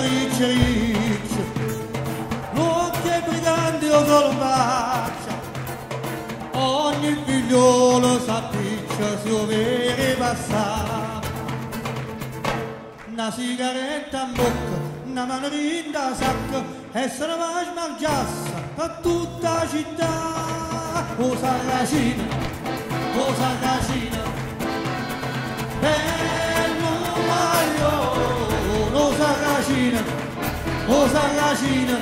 riccia riccia, l'occhio è brigante o solo faccia, ogni figliolo s'appiccia su veri passare. Una sigaretta in bocca, una manorina in sacca, e se ne va a smargiassa per tutta la città. O Sarracina, bello maglione, o Sarracina,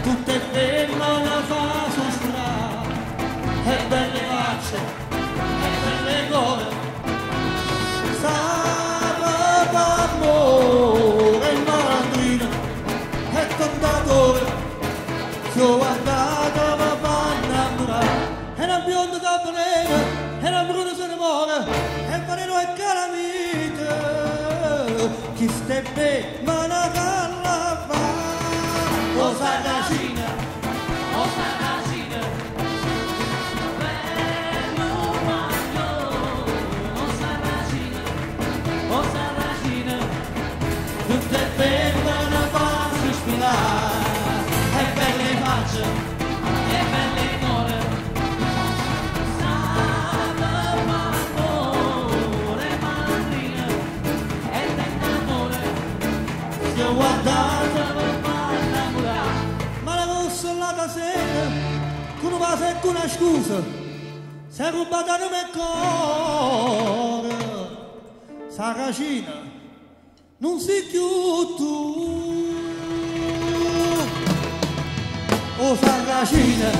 tutte femmine fa sospirare, e belle facce, e belle cose, amore e malandrina e contatore, si ho guardato ma fa innamorare, e una bionda tavolina e una bruna se ne muore, e faremo e calamite, chi stebbe ma la calla fa. O Sarracina, tutte vengono a farsi ispirare, e belle facce, e belle cuore, salve amore, malandrina, e tentatore, si ho guardato per far innamorare, ma la consolata sera, con una base e con una scusa, si è rubata il mio cuore, Sarracina, non sei più tu. O Sarracina,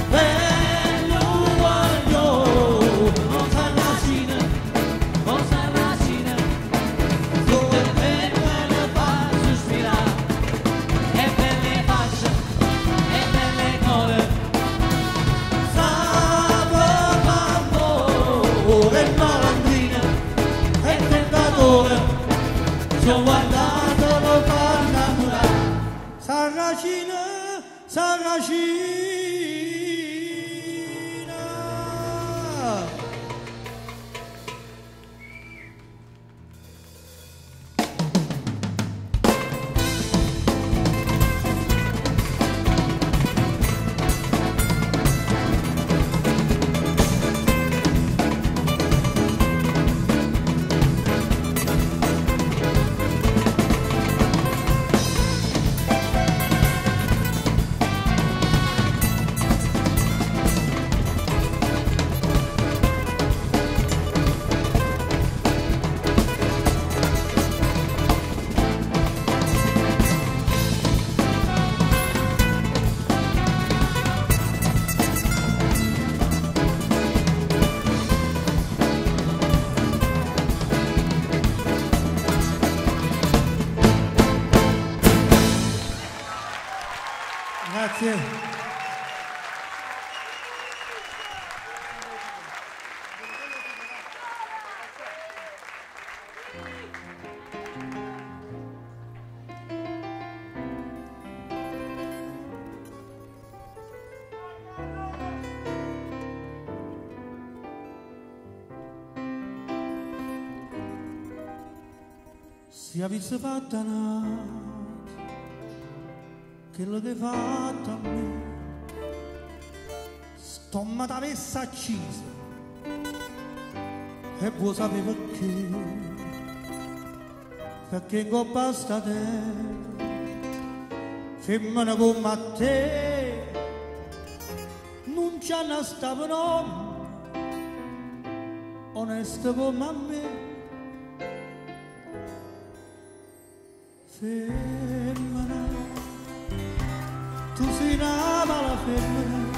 bello guaglione, o Sarracina, tutte belle fa sospirare, e belle facce, e belle cose, salve amore e malandrina, ci ho guardato lo fa innamorare. Sarracina, grazie. Si avesse fatta una quello che hai fatto a me, stomma t'avesse accisa, e vuoi sapere perché in coppa sta terra, femmina come te, non c'è una stava nonna, onesta come a me, femmina, tu sei una mala femmina,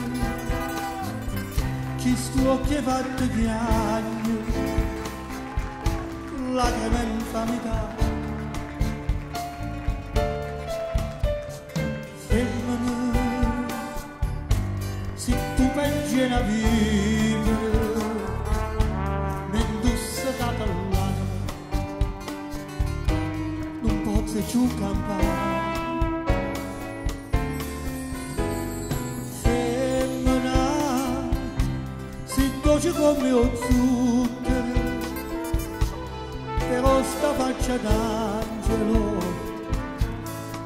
chi stu occhi hai fatto ghiagno, lacrime in infamità. Femmina, se tu pensi a vivere, mi indossa l'anima, non posso più campare. come lo zucchero, però sta faccia d'angelo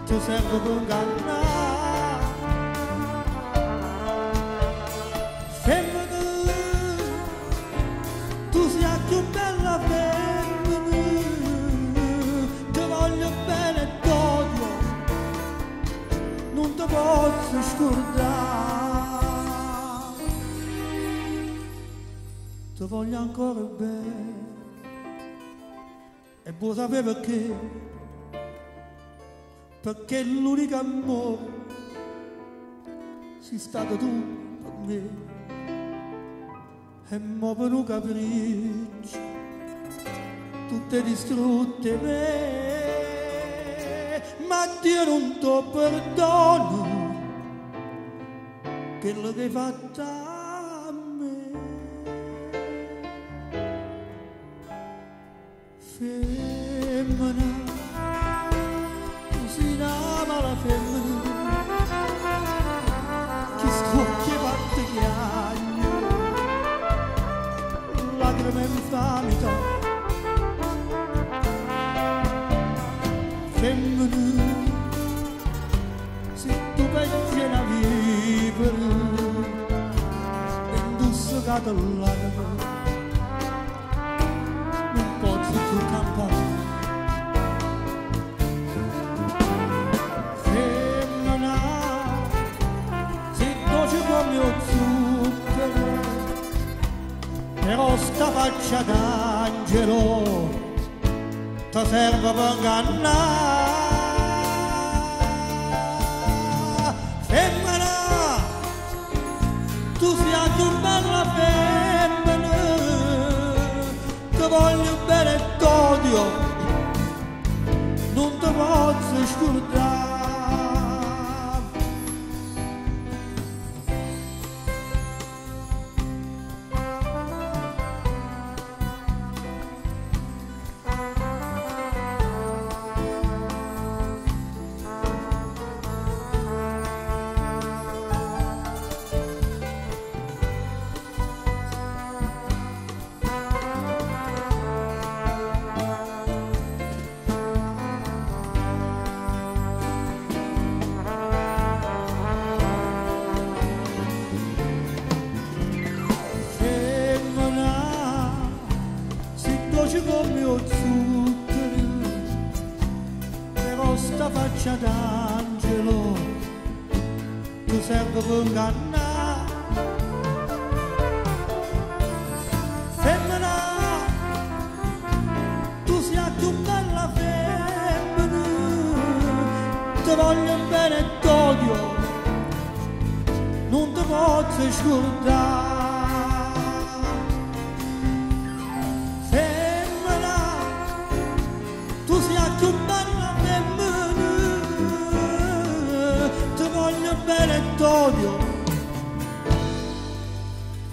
ti serve per ingannare. Femmina, tu sei più bella femmina, ti voglio bene e t'odio, non ti posso scordare. Ti voglio ancora bene e vuoi sapere perché? Perché l'unico amore sei stato tu per me. E mo per un capriccio tutte distrutte me, ma Dio non ti perdono quello che hai fatto a me. Femmina, tu sei una mala femmina, che scocchi e fatte chiagno, lacrime e infamità. Femmina, se tu pensi a vivere, indossato l'anima, non posso più campare. Femmina, se dolce come lo zucchero, però sta faccia d'angelo ti serve per ingannare. Femmina, tu sei la più bella femmina, ti voglio bene e t'odio, non ti posso scordare. Come lo zucchero, però sta faccia d'angelo ti serve per ingannare. Femmina, tu sei la più bella femmina, ti voglio bene e t'odio, non ti posso scordare. Tu sei la più bella femmina, ti voglio bene e t'odio,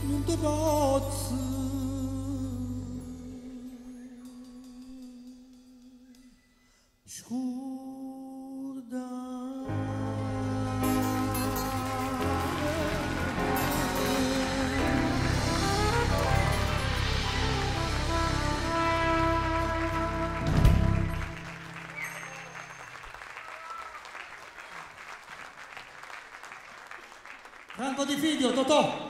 non ti posso scordare. Franco Di Fidio, Totò.